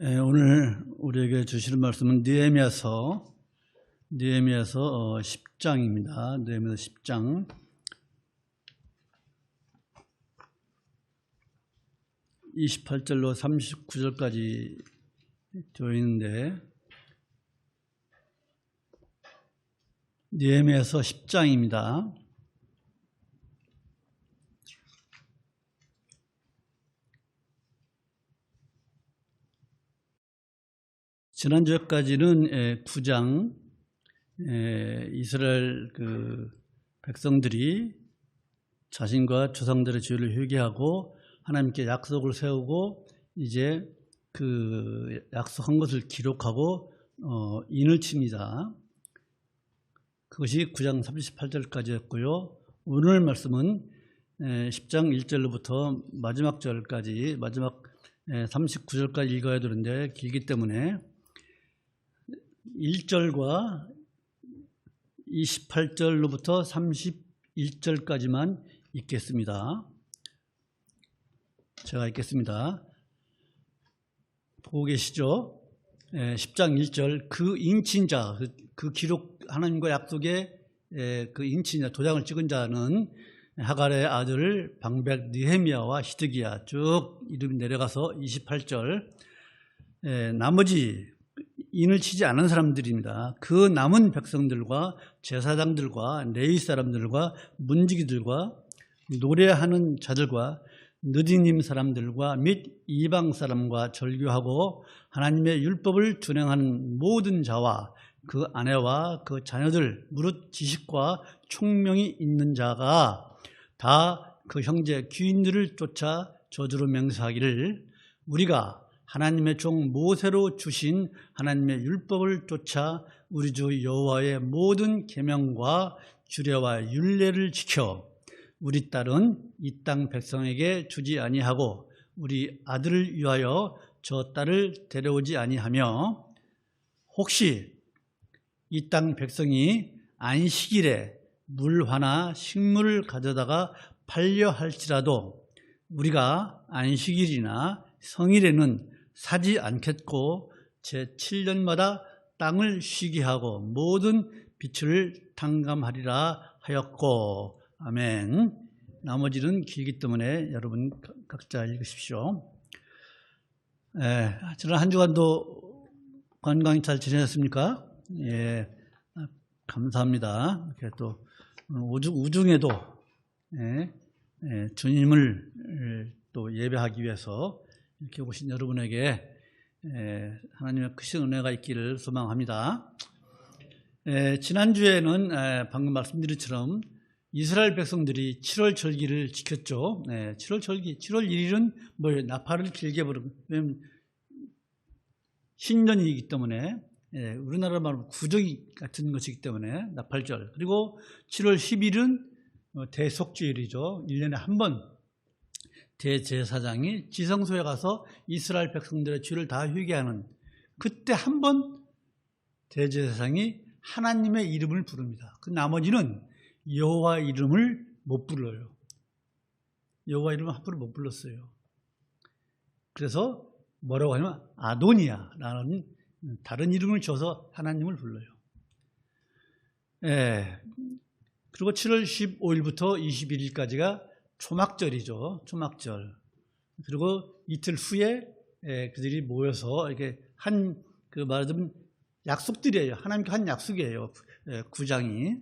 오늘 우리에게 주실 말씀은 느헤미야서 10장입니다. 느헤미야서 10장 28절로 39절까지 되어 있는데, 느헤미야서 10장입니다. 지난주까지는 9장 이스라엘 백성들이 자신과 조상들의 죄를 회개하고 하나님께 약속을 세우고 이제 그 약속한 것을 기록하고 인을 칩니다. 그것이 9장 38절까지였고요. 오늘 말씀은 10장 1절로부터 마지막 절까지, 마지막 39절까지 읽어야 되는데 길기 때문에 1절과 28절로부터 31절까지만 읽겠습니다. 제가 읽겠습니다. 보고 계시죠? 10장 1절, 그 인친 자, 그 기록, 하나님과 약속의 그 인친 자, 도장을 찍은 자는 하갈의 아들 방백 느헤미야와 시드기야, 쭉 이름이 내려가서 28절, 나머지 인을 치지 않은 사람들입니다. 그 남은 백성들과 제사장들과 레위 사람들과 문지기들과 노래하는 자들과 느디님 사람들과 및 이방 사람과 절교하고 하나님의 율법을 준행하는 모든 자와 그 아내와 그 자녀들, 무릇 지식과 총명이 있는 자가 다 그 형제 귀인들을 쫓아 저주로 맹세하기를, 우리가 하나님의 종 모세로 주신 하나님의 율법을 쫓아 우리 주 여호와의 모든 계명과 규례와 율례를 지켜 우리 딸은 이 땅 백성에게 주지 아니하고 우리 아들을 위하여 저 딸을 데려오지 아니하며, 혹시 이 땅 백성이 안식일에 물화나 식물을 가져다가 팔려 할지라도 우리가 안식일이나 성일에는 사지 않겠고 제7년마다 땅을 쉬게 하고 모든 빛을 탕감하리라 하였고. 아멘. 나머지는 길기 때문에 여러분 각자 읽으십시오. 지난 한 주간도 건강히 잘 지내셨습니까? 예, 감사합니다. 이렇게 또 우중에도 주님을 또 예배하기 위해서 이렇게 오신 여러분에게 하나님의 크신 은혜가 있기를 소망합니다. 지난주에는 방금 말씀드린 것처럼 이스라엘 백성들이 7월 절기를 지켰죠. 7월 절기, 7월 1일은 뭐예요? 나팔을 길게 부르고, 왜냐하면 신년이기 때문에, 우리나라 말로 구정이 같은 것이기 때문에 나팔절. 그리고 7월 10일은 대속죄일이죠. 1년에 한 번 대제사장이 지성소에 가서 이스라엘 백성들의 죄를 다 회개하는, 그때 한 번 대제사장이 하나님의 이름을 부릅니다. 그 나머지는 여호와 이름을 못 불러요. 여호와 이름을 함부로 못 불렀어요. 그래서 뭐라고 하냐면 아도니아라는 다른 이름을 줘서 하나님을 불러요. 그리고 7월 15일부터 21일까지가 초막절이죠. 초막절. 그리고 이틀 후에 그들이 모여서 이렇게 말하자면 약속들이에요. 하나님께 한 약속이에요. 구장이.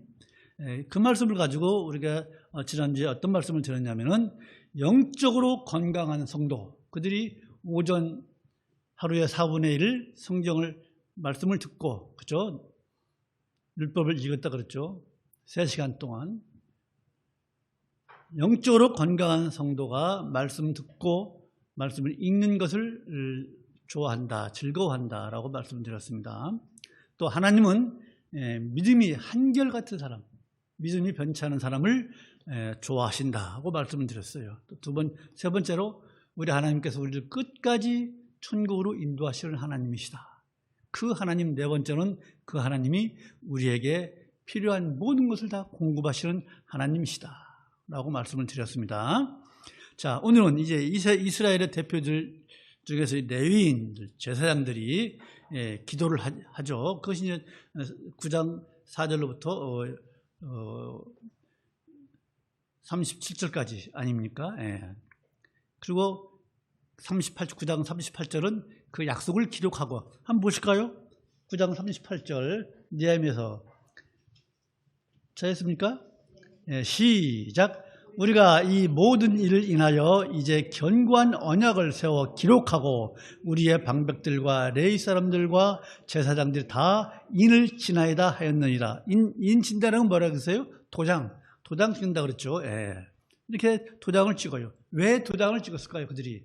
그 말씀을 가지고 우리가 지난주에 어떤 말씀을 들었냐면은, 영적으로 건강한 성도, 그들이 오전 하루의 4분의 1을 성경을 말씀을 듣고, 그렇죠? 율법을 읽었다 그랬죠. 3시간 동안. 영적으로 건강한 성도가 말씀 듣고 말씀을 읽는 것을 좋아한다, 즐거워한다라고 말씀드렸습니다. 또 하나님은 믿음이 한결같은 사람, 믿음이 변치 않은 사람을 좋아하신다고 말씀을 드렸어요. 또 세 번째로, 우리 하나님께서 우리를 끝까지 천국으로 인도하시는 하나님이시다. 그 하나님, 네 번째는 그 하나님이 우리에게 필요한 모든 것을 다 공급하시는 하나님이시다 라고 말씀을 드렸습니다. 자, 오늘은 이제 이스라엘의 대표들 중에서 레위인 제사장들이 기도를 하죠. 그것이 이제 9장 4절로부터 37절까지 아닙니까? 그리고 9장 38절은 그 약속을 기록하고, 한번 보실까요? 9장 38절 느헤미야서 찾았습니까? 시작. 우리가 이 모든 일을 인하여 이제 견고한 언약을 세워 기록하고 우리의 방백들과 레위 사람들과 제사장들이 다 인을 지나이다 하였느니라. 인 진다는 건 뭐라고 했어요? 도장 찍는다 그랬죠. 이렇게 도장을 찍어요. 왜 도장을 찍었을까요? 그들이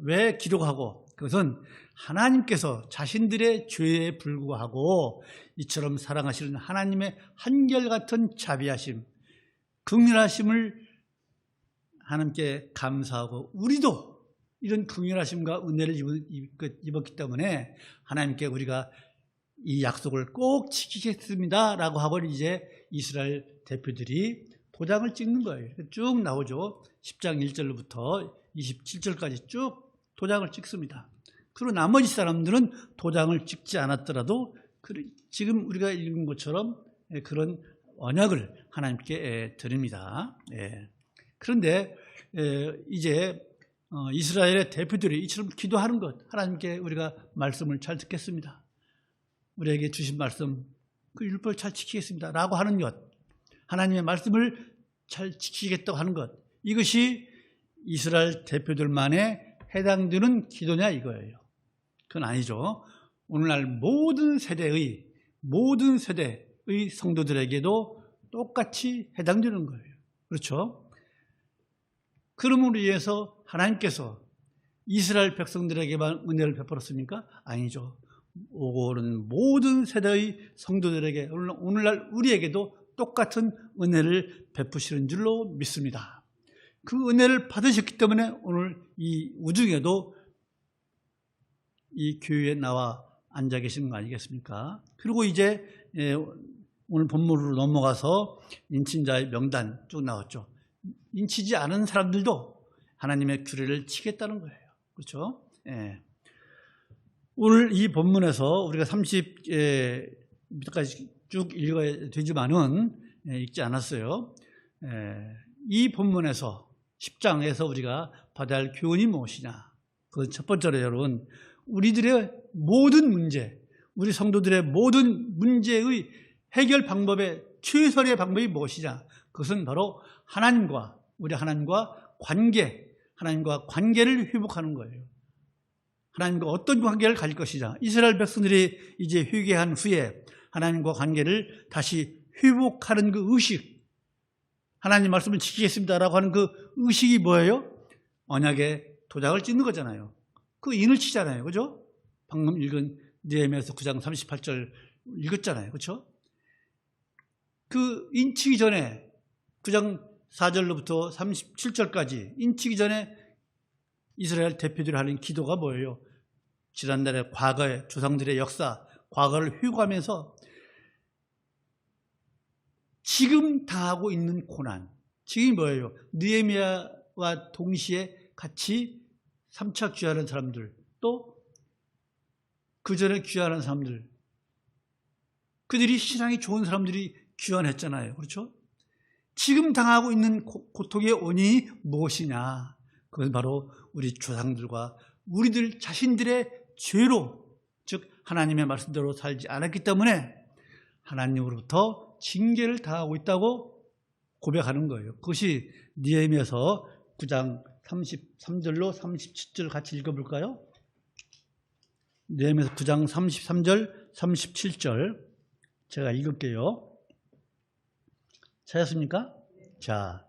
왜 기록하고? 그것은 하나님께서 자신들의 죄에 불구하고 이처럼 사랑하시는 하나님의 한결같은 자비하심, 긍휼하심을 하나님께 감사하고, 우리도 이런 긍휼하심과 은혜를 입었기 때문에 하나님께 우리가 이 약속을 꼭 지키겠습니다 라고 하고 이제 이스라엘 대표들이 도장을 찍는 거예요. 쭉 나오죠. 10장 1절부터 27절까지 쭉 도장을 찍습니다. 그리고 나머지 사람들은 도장을 찍지 않았더라도 지금 우리가 읽은 것처럼 그런 언약을 하나님께 드립니다. 그런데 이제 이스라엘의 대표들이 이처럼 기도하는 것, 하나님께 우리가 말씀을 잘 듣겠습니다, 우리에게 주신 말씀, 그 율법을 잘 지키겠습니다 라고 하는 것, 하나님의 말씀을 잘 지키겠다고 하는 것, 이것이 이스라엘 대표들만에 해당되는 기도냐 이거예요. 그건 아니죠. 오늘날 모든 세대의 성도들에게도 똑같이 해당되는 거예요. 그렇죠? 그러므로 인해서 하나님께서 이스라엘 백성들에게만 은혜를 베풀었습니까? 아니죠. 오는 모든 세대의 성도들에게, 오늘날 우리에게도 똑같은 은혜를 베푸시는 줄로 믿습니다. 그 은혜를 받으셨기 때문에 오늘 이 우중에도 이 교회에 나와 앉아 계시는 거 아니겠습니까? 그리고 이제 오늘 본문으로 넘어가서 인친자의 명단 쭉 나왔죠. 인치지 않은 사람들도 하나님의 규례를 지키겠다는 거예요. 그렇죠? 오늘 이 본문에서 우리가 30까지 쭉 읽어야 되지만은 읽지 않았어요. 이 본문에서 10장에서 우리가 받아야 할 교훈이 무엇이냐? 그 첫 번째로 여러분, 우리들의 모든 문제, 우리 성도들의 모든 문제의 해결 방법의 최선의 방법이 무엇이냐? 그것은 바로 우리 하나님과 관계를 회복하는 거예요. 하나님과 어떤 관계를 가질 것이냐? 이스라엘 백성들이 이제 회개한 후에 하나님과 관계를 다시 회복하는 그 의식, 하나님 말씀을 지키겠습니다라고 하는 그 의식이 뭐예요? 언약에 도장을 찍는 거잖아요. 그 인을 치잖아요. 그죠? 방금 읽은 느헤미야서 9장 38절 읽었잖아요. 그렇죠? 그 인치기 전에 9장 4절로부터 37절까지 인치기 전에 이스라엘 대표들이 하는 기도가 뭐예요? 지난날의 과거의 조상들의 역사, 과거를 회고하면서 지금 당하고 있는 고난, 지금이 뭐예요? 느헤미야와 동시에 같이 3차 귀환하는 사람들, 또 그 전에 귀환하는 사람들, 그들이 신앙이 좋은 사람들이 귀환했잖아요. 그렇죠? 지금 당하고 있는 고통의 원인이 무엇이냐? 그건 바로 우리 조상들과 우리들 자신들의 죄로, 즉 하나님의 말씀대로 살지 않았기 때문에 하나님으로부터 징계를 당하고 있다고 고백하는 거예요. 그것이 느헤미야서 9장 33절로 37절 같이 읽어볼까요? 느헤미야서 9장 33절, 37절 제가 읽을게요. 찾았습니까? 자,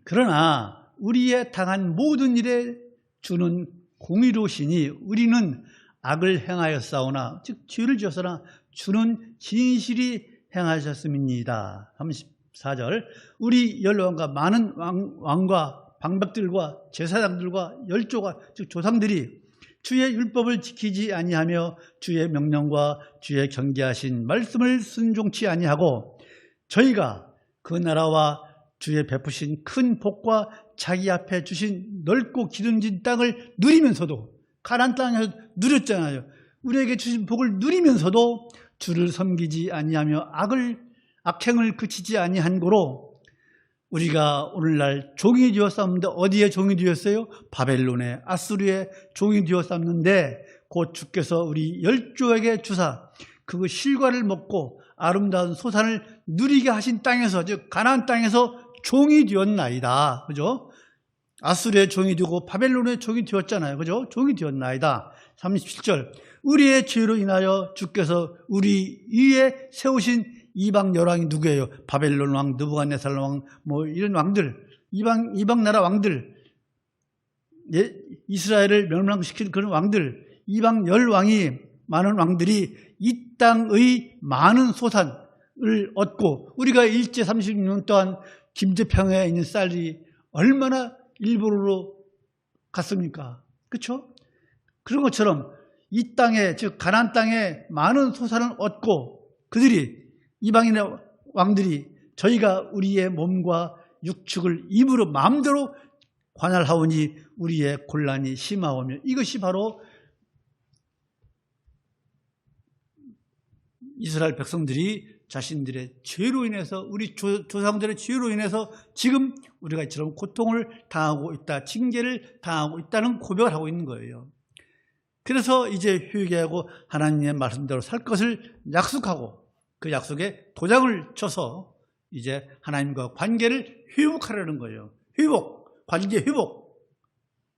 그러나 우리의 당한 모든 일에 주는 공의로우시니 우리는 악을 행하였사오나, 즉 죄를 지었으나 주는 진실이 행하셨음이니이다. 34절, 우리 열왕과 많은 왕과 방백들과 제사장들과 열조가, 즉 조상들이 주의 율법을 지키지 아니하며 주의 명령과 주의 경계하신 말씀을 순종치 아니하고 저희가 그 나라와 주의 베푸신 큰 복과 자기 앞에 주신 넓고 기름진 땅을 누리면서도, 가나안 땅에서 누렸잖아요. 우리에게 주신 복을 누리면서도 주를 섬기지 아니하며 악행을 그치지 아니한 고로 우리가 오늘날 종이 되었사옵는데, 어디에 종이 되었어요? 바벨론에, 아수르에 종이 되었사옵는데, 곧 주께서 우리 열조에게 주사 그 실과를 먹고 아름다운 소산을 누리게 하신 땅에서, 즉 가나안 땅에서 종이 되었나이다. 그죠? 아수르의 종이 되고 바벨론의 종이 되었잖아요. 그죠? 종이 되었나이다. 37절. 우리의 죄로 인하여 주께서 우리 위에 세우신 이방 열왕이 누구예요? 바벨론 왕, 느부갓네살 왕, 뭐 이런 왕들, 이방 나라 왕들, 이스라엘을 멸망시킨 그런 왕들, 이방 열왕이, 많은 왕들이 이 땅의 많은 소산을 얻고, 우리가 일제 36년 동안 김제평야에 있는 쌀이 얼마나 일본으로 갔습니까? 그렇죠? 그런 것처럼 이 땅에, 즉 가나안 땅에 많은 소산을 얻고, 그들이, 이방인의 왕들이 저희가 우리의 몸과 육축을 입으로 마음대로 관할하오니 우리의 곤란이 심하오며, 이것이 바로 이스라엘 백성들이 자신들의 죄로 인해서, 우리 조상들의 죄로 인해서 지금 우리가 이처럼 고통을 당하고 있다, 징계를 당하고 있다는 고백을 하고 있는 거예요. 그래서 이제 회개하고 하나님의 말씀대로 살 것을 약속하고, 그 약속에 도장을 쳐서 이제 하나님과 관계를 회복하려는 거예요. 회복, 관계 회복.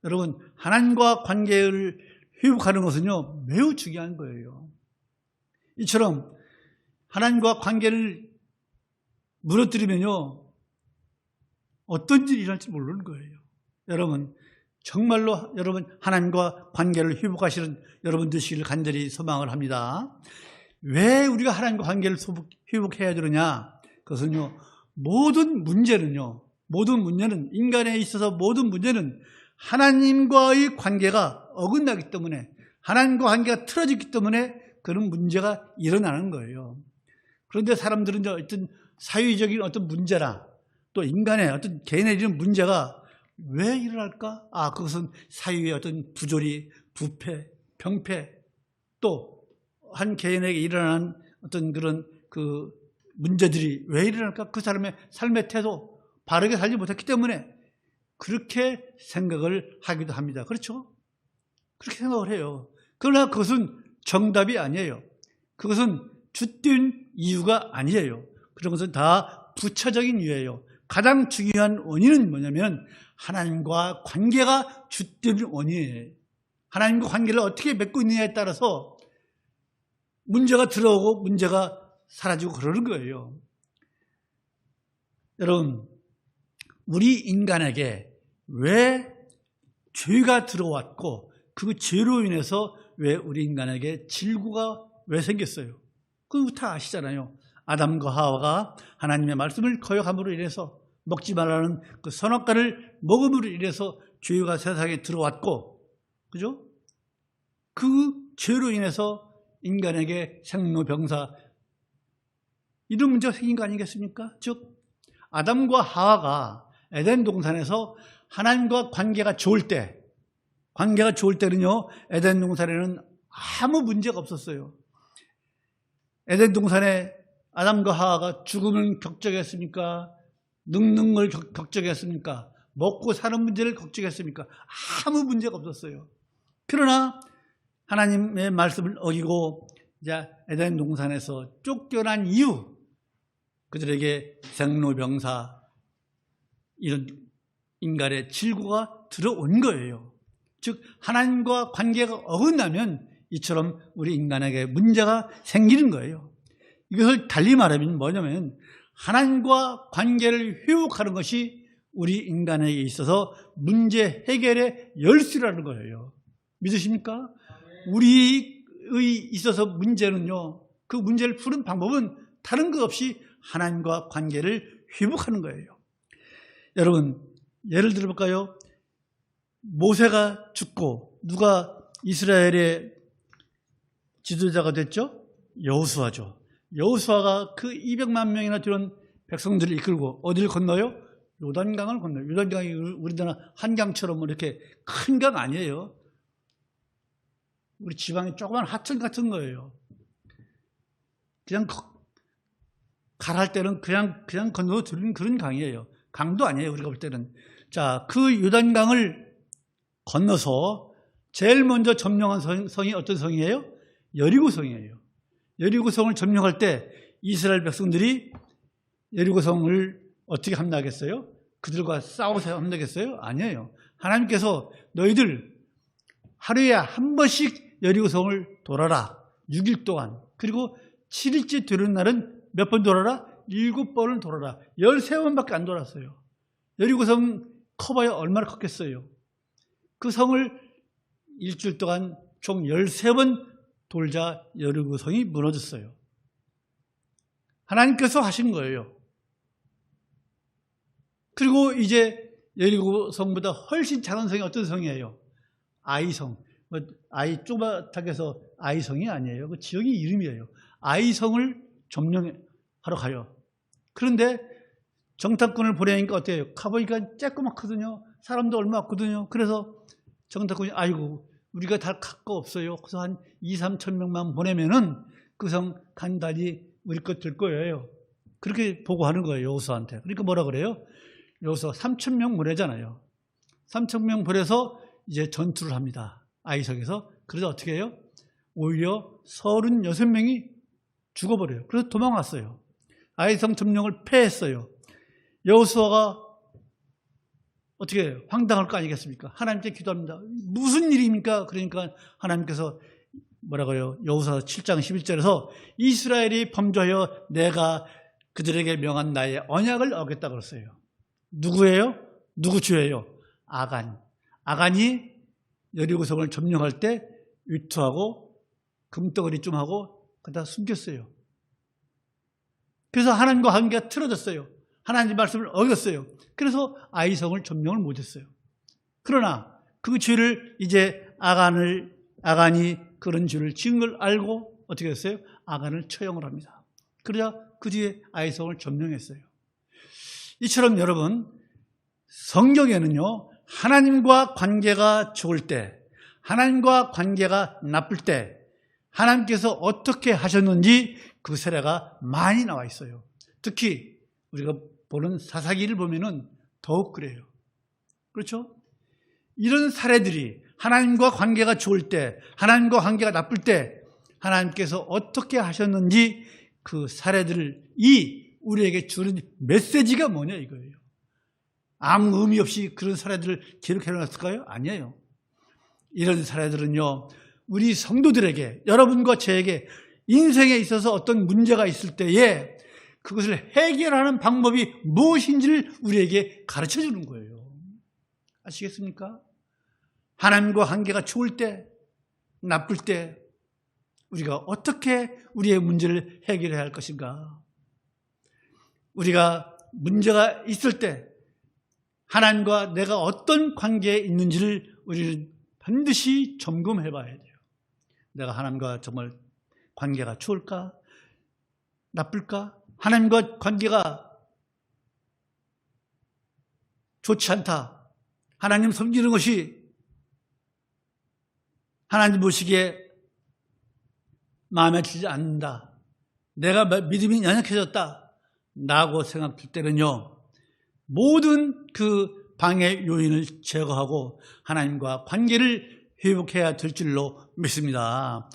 여러분, 하나님과 관계를 회복하는 것은요, 매우 중요한 거예요. 이처럼 하나님과 관계를 무너뜨리면요, 어떤 일이 일어날지 모르는 거예요. 여러분, 정말로 여러분 하나님과 관계를 회복하시는 여러분 되시기를 간절히 소망을 합니다. 왜 우리가 하나님과 관계를 회복해야 되느냐? 그것은요, 모든 문제는, 인간에 있어서 모든 문제는 하나님과의 관계가 어긋나기 때문에, 하나님과 관계가 틀어지기 때문에 그런 문제가 일어나는 거예요. 그런데 사람들은 어떤 사회적인 어떤 문제나 또 인간의 어떤 개인의 이런 문제가 왜 일어날까? 그것은 사회의 어떤 부조리, 부패, 병폐, 또 한 개인에게 일어나는 어떤 그런 그 문제들이 왜 일어날까? 그 사람의 삶의 태도, 바르게 살지 못했기 때문에 그렇게 생각을 하기도 합니다. 그렇죠? 그렇게 생각을 해요. 그러나 그것은 정답이 아니에요. 그것은 주된 이유가 아니에요. 그런 것은 다 부차적인 이유예요. 가장 중요한 원인은 뭐냐면 하나님과 관계가 주된 원인이에요. 하나님과 관계를 어떻게 맺고 있느냐에 따라서 문제가 들어오고 문제가 사라지고 그러는 거예요. 여러분, 우리 인간에게 왜 죄가 들어왔고 그 죄로 인해서 왜 우리 인간에게 질고가 왜 생겼어요? 그거 다 아시잖아요. 아담과 하와가 하나님의 말씀을 거역함으로 인해서, 먹지 말라는 그 선악과를 먹음으로 인해서 죄가 세상에 들어왔고, 그죠? 그 죄로 인해서 인간에게 생로병사, 이런 문제가 생긴 거 아니겠습니까? 즉 아담과 하와가 에덴 동산에서 하나님과 관계가 좋을 때는요, 에덴 동산에는 아무 문제가 없었어요. 에덴 동산에 아담과 하와가 죽음을 겪적했습니까? 늙는 겪적했습니까? 먹고 사는 문제를 걱정했습니까? 아무 문제가 없었어요. 그러나 하나님의 말씀을 어기고 이제 에덴 동산에서 쫓겨난 이유, 그들에게 생로병사, 이런 인간의 질고가 들어온 거예요. 즉 하나님과 관계가 어긋나면 이처럼 우리 인간에게 문제가 생기는 거예요. 이것을 달리 말하면 뭐냐면 하나님과 관계를 회복하는 것이 우리 인간에게 있어서 문제 해결의 열쇠라는 거예요. 믿으십니까? 우리의 있어서 문제는요, 그 문제를 푸는 방법은 다른 것 없이 하나님과 관계를 회복하는 거예요. 여러분, 예를 들어볼까요? 모세가 죽고 누가 이스라엘의 지도자가 됐죠? 여호수아죠. 여호수아가 그 200만 명이나 되는 백성들을 이끌고 어디를 건너요? 요단강을 건너요. 요단강이 우리나라 한강처럼 이렇게 큰 강 아니에요. 우리 지방에 조그만 하천 같은 거예요. 그냥 갈할 때는 그냥 건너도 들리는 그런 강이에요. 강도 아니에요, 우리가 볼 때는. 자, 그 요단강을 건너서 제일 먼저 점령한 성이 어떤 성이에요? 여리고성이에요. 여리고성을 점령할 때 이스라엘 백성들이 여리고성을 어떻게 함락했어요? 그들과 싸워서 함락했어요? 아니에요. 하나님께서 너희들 하루에 한 번씩 여리고성을 돌아라. 6일 동안. 그리고 7일째 되는 날은 몇 번 돌아라? 7번을 돌아라. 13번밖에 안 돌았어요. 여리고성 커봐야 얼마나 컸겠어요. 그 성을 일주일 동안 총 13번 돌자 여리고성이 무너졌어요. 하나님께서 하신 거예요. 그리고 이제 여리고성보다 훨씬 작은 성이 어떤 성이에요? 아이성. 아이 쪼마하게 해서 아이성이 아니에요. 그 지역의 이름이에요. 아이성을 점령하러 가요. 그런데 정탐꾼을 보내니까 어때요? 가보니까 쬐끄맣거든요. 사람도 얼마 없거든요. 그래서 정탐꾼이 아이고 우리가 다 갈 거 없어요. 그래서 한 2-3천 명만 보내면은 그 성 간단히 우리 것 될 거예요. 그렇게 보고하는 거예요. 여호수아한테. 그러니까 뭐라 그래요? 여호수아 3천 명 보내잖아요. 3천 명 보내서 이제 전투를 합니다. 아이성에서. 그래서 어떻게 해요? 오히려 36명이 죽어버려요. 그래서 도망왔어요. 아이성 점령을 패했어요. 여호수아가 어떻게 해요? 황당할 거 아니겠습니까? 하나님께 기도합니다. 무슨 일입니까? 그러니까 하나님께서 뭐라고요? 여호수아 7장 11절에서 이스라엘이 범죄하여 내가 그들에게 명한 나의 언약을 어겼다 그랬어요. 누구예요? 누구 죄예요? 아간. 아간이 여리고성을 점령할 때 위투하고 금덩어리 좀 하고 그다 숨겼어요. 그래서 하나님과 관계가 틀어졌어요. 하나님 말씀을 어겼어요. 그래서 아이성을 점령을 못했어요. 그러나 그 죄를 이제 아간이 그런 죄를 지은 걸 알고 어떻게 했어요? 아간을 처형을 합니다. 그러자 그 뒤에 아이성을 점령했어요. 이처럼 여러분 성경에는요 하나님과 관계가 좋을 때, 하나님과 관계가 나쁠 때 하나님께서 어떻게 하셨는지 그 사례가 많이 나와 있어요. 특히 우리가 보는 사사기를 보면은 더욱 그래요. 그렇죠? 이런 사례들이 하나님과 관계가 좋을 때, 하나님과 관계가 나쁠 때 하나님께서 어떻게 하셨는지 그 사례들이 우리에게 주는 메시지가 뭐냐 이거예요. 아무 의미 없이 그런 사례들을 기록해놨을까요? 아니에요. 이런 사례들은요, 우리 성도들에게, 여러분과 저에게 인생에 있어서 어떤 문제가 있을 때에 그것을 해결하는 방법이 무엇인지를 우리에게 가르쳐 주는 거예요. 아시겠습니까? 하나님과 관계가 좋을 때, 나쁠 때 우리가 어떻게 우리의 문제를 해결해야 할 것인가? 우리가 문제가 있을 때 하나님과 내가 어떤 관계에 있는지를 우리는 반드시 점검해 봐야 돼요. 내가 하나님과 정말 관계가 좋을까? 나쁠까? 하나님과 관계가 좋지 않다. 하나님 섬기는 것이 하나님 보시기에 마음에 들지 않는다. 내가 믿음이 연약해졌다. 라고 생각할 때는요, 모든 그 방해 요인을 제거하고 하나님과 관계를 회복해야 될 줄로 믿습니다.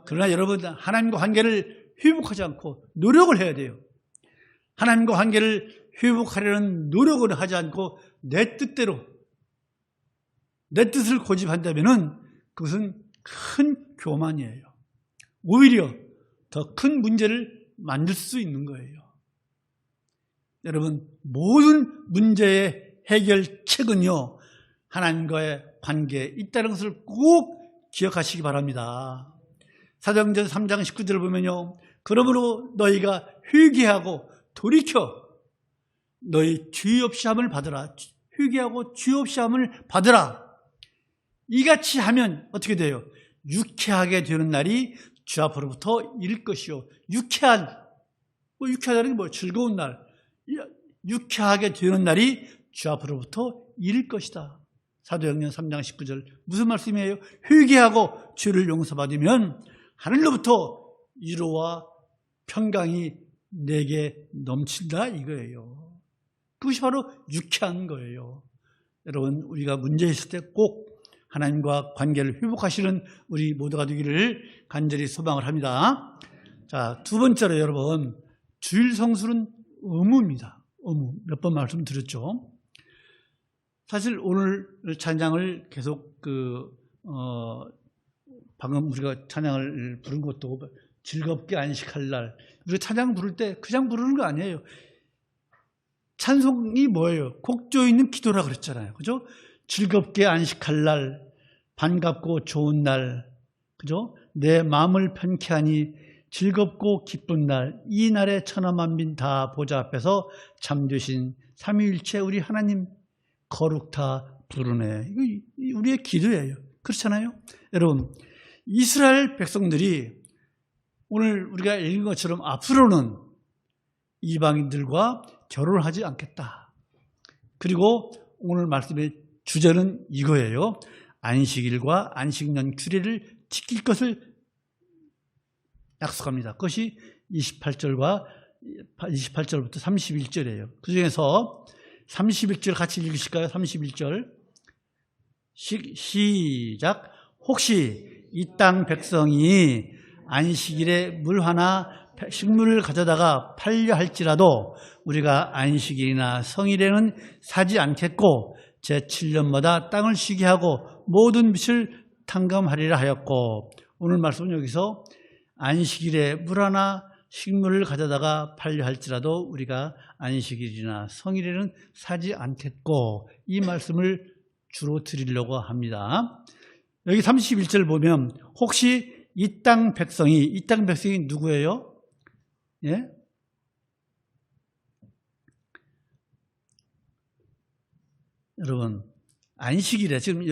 그러나 여러분, 하나님과 관계를 회복하지 않고 노력을 해야 돼요. 하나님과 관계를 회복하려는 노력을 하지 않고 내 뜻대로, 내 뜻을 고집한다면 그것은 큰 교만이에요. 오히려 더 큰 문제를 만들 수 있는 거예요. 여러분, 모든 문제의 해결책은요, 하나님과의 관계에 있다는 것을 꼭 기억하시기 바랍니다. 사도행전 3장 19절을 보면요, 그러므로 너희가 회개하고 돌이켜 너희 죄 없이 함을 받으라. 회개하고 죄 없이 함을 받으라. 이같이 하면 어떻게 돼요? 유쾌하게 되는 날이 주 앞으로부터 일 것이요. 유쾌하다는 게 뭐예요? 즐거운 날. 유쾌하게 되는 날이 주 앞으로부터 잃을 것이다. 사도행전 3장 19절 무슨 말씀이에요? 회개하고 죄를 용서받으면 하늘로부터 위로와 평강이 내게 넘친다 이거예요. 그것이 바로 유쾌한 거예요. 여러분, 우리가 문제 있을 때 꼭 하나님과 관계를 회복하시는 우리 모두가 되기를 간절히 소망을 합니다. 자, 두 번째로 여러분, 주일 성수는 의무입니다. 의무. 몇 번 말씀드렸죠. 사실 오늘 찬양을 계속 방금 우리가 찬양을 부른 것도 즐겁게 안식할 날, 우리가 찬양 부를 때 그냥 부르는 거 아니에요. 찬송이 뭐예요? 곡조 있는 기도라 그랬잖아요. 그죠? 즐겁게 안식할 날, 반갑고 좋은 날, 그죠? 내 마음을 편케 하니 즐겁고 기쁜 날, 이 날에 천하만민 다 보좌 앞에서 잠드신 삼위일체 우리 하나님 거룩다 부르네. 이거 우리의 기도예요. 그렇잖아요? 여러분, 이스라엘 백성들이 오늘 우리가 읽은 것처럼 앞으로는 이방인들과 결혼하지 않겠다. 그리고 오늘 말씀의 주제는 이거예요. 안식일과 안식년 규례를 지킬 것을 약속합니다. 그것이 28절부터 31절이에요. 그 중에서 31절 같이 읽으실까요? 31절 시작. 혹시 이 땅 백성이 안식일에 물 하나 식물을 가져다가 팔려 할지라도 우리가 안식일이나 성일에는 사지 않겠고 제7년마다 땅을 쉬게 하고 모든 빚을 탕감하리라 하였고, 오늘 말씀은 여기서 안식일에 물 하나 식물을 가져다가 팔려 할지라도 우리가 안식일이나 성일에는 사지 않겠고, 이 말씀을 주로 드리려고 합니다. 여기 31절 보면 혹시 이 땅 백성이 누구예요? 예? 여러분, 안식일에 지금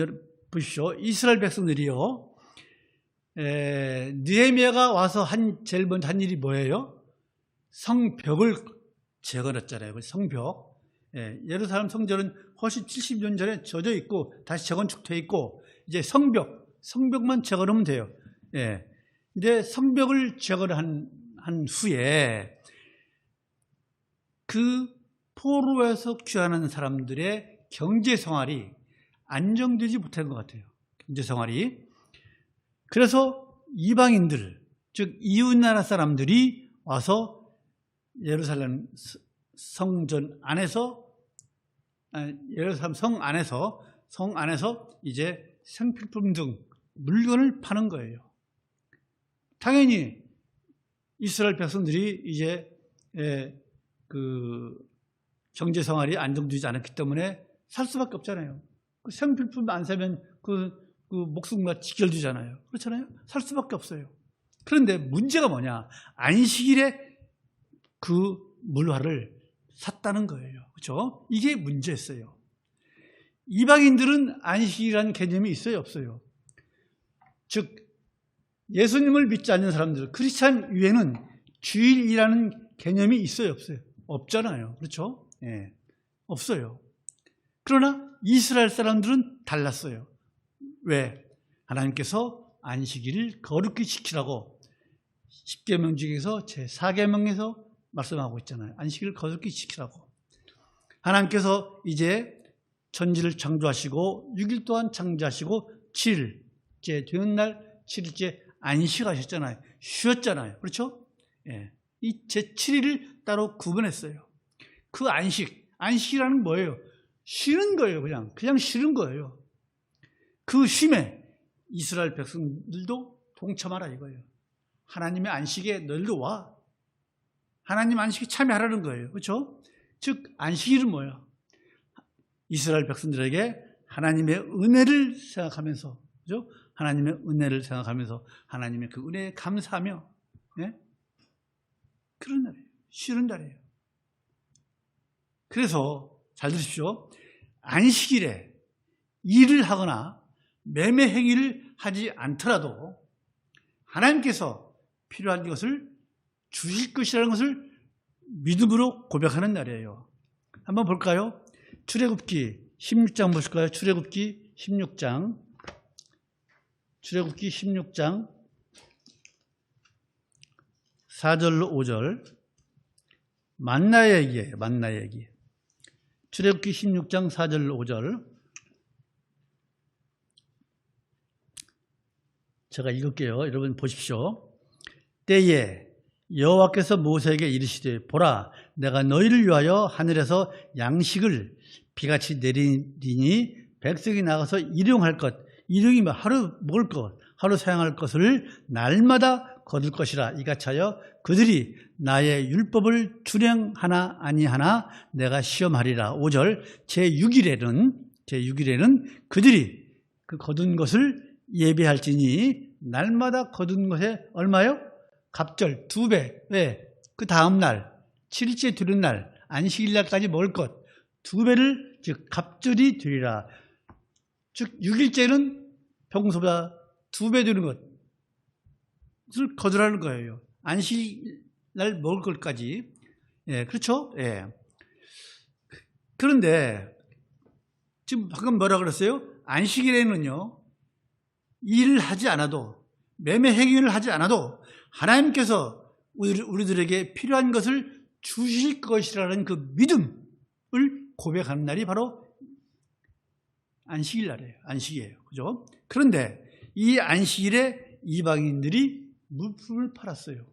보십시오. 이스라엘 백성들이요, 느헤미야가 와서 제일 먼저 한 일이 뭐예요? 성벽을 재건했잖아요. 성벽. 예루살렘 성전은 훨씬 70년 전에 젖어 있고 다시 재건축돼 있고, 이제 성벽만 재건하면 돼요. 이제 성벽을 재건한 후에 그 포로에서 귀환하는 사람들의 경제 생활이 안정되지 못한 것 같아요. 경제 생활이. 그래서 이방인들, 즉 이웃나라 사람들이 와서 예루살렘 성전 안에서, 예루살렘 성 안에서 이제 생필품 등 물건을 파는 거예요. 당연히 이스라엘 백성들이 이제 그 경제 생활이 안정되지 않았기 때문에 살 수밖에 없잖아요. 그 생필품 안 사면 그 목숨과 직결되잖아요. 그렇잖아요. 살 수밖에 없어요. 그런데 문제가 뭐냐? 안식일에 그 물화를 샀다는 거예요. 그렇죠? 이게 문제였어요. 이방인들은 안식이라는 개념이 있어요, 없어요? 즉 예수님을 믿지 않는 사람들, 크리스찬 위에는 주일이라는 개념이 있어요, 없어요? 없잖아요. 그렇죠? 없어요. 그러나 이스라엘 사람들은 달랐어요. 왜? 하나님께서 안식일을 거룩히 지키라고 10계명 중에서 제4계명에서 말씀하고 있잖아요. 안식일을 거룩히 지키라고. 하나님께서 이제 천지를 창조하시고 6일 동안 창조하시고 7일째 되는 날 7일째 안식하셨잖아요. 쉬었잖아요. 그렇죠? 이 제7일을 따로 구분했어요. 그 안식이라는 뭐예요? 쉬는 거예요. 그냥 쉬는 거예요. 그 쉼에 이스라엘 백성들도 동참하라 이거예요. 하나님의 안식에 너희도 와. 하나님 안식에 참여하라는 거예요. 그렇죠? 즉 안식일은 뭐예요? 이스라엘 백성들에게 하나님의 은혜를 생각하면서, 그죠? 하나님의 은혜를 생각하면서 하나님의 그 은혜에 감사하며, 그런 날이에요. 쉬는 날이에요. 그래서 잘 들으십시오. 안식일에 일을 하거나 매매 행위를 하지 않더라도 하나님께서 필요한 것을 주실 것이라는 것을 믿음으로 고백하는 날이에요. 한번 볼까요? 출애굽기 16장 보실까요? 출애굽기 16장. 출애굽기 16장 4절로 5절. 만나 얘기예요. 만나 얘기. 출애굽기 16장 4절로 5절. 제가 읽을게요. 여러분 보십시오. 때에 여호와께서 모세에게 이르시되 보라 내가 너희를 위하여 하늘에서 양식을 비같이 내리니 백성이 나가서 일용할 것, 일용이면 하루 먹을 것, 하루 사용할 것을 날마다 거둘 것이라. 이같이 하여 그들이 나의 율법을 준행하나 아니하나 내가 시험하리라. 5절. 제6일에는 그들이 그 거둔 것을 예배할지니 날마다 거둔 것에 얼마요? 갑절 2배. 왜? 그 다음 날 7일째 드는 날 안식일 날까지 먹을 것 2배를 즉 갑절이 되리라. 즉 6일째는 평소보다 2배 되는 것을 거두라는 거예요. 안식일 날 먹을 것까지. 예, 그렇죠? 예. 그런데 지금 방금 뭐라 그랬어요? 안식일에는요. 일을 하지 않아도 매매 행위를 하지 않아도 하나님께서 우리들에게 필요한 것을 주실 것이라는 그 믿음을 고백하는 날이 바로 안식일 날이에요. 안식이에요. 그죠? 그런데 이 안식일에 이방인들이 물품을 팔았어요.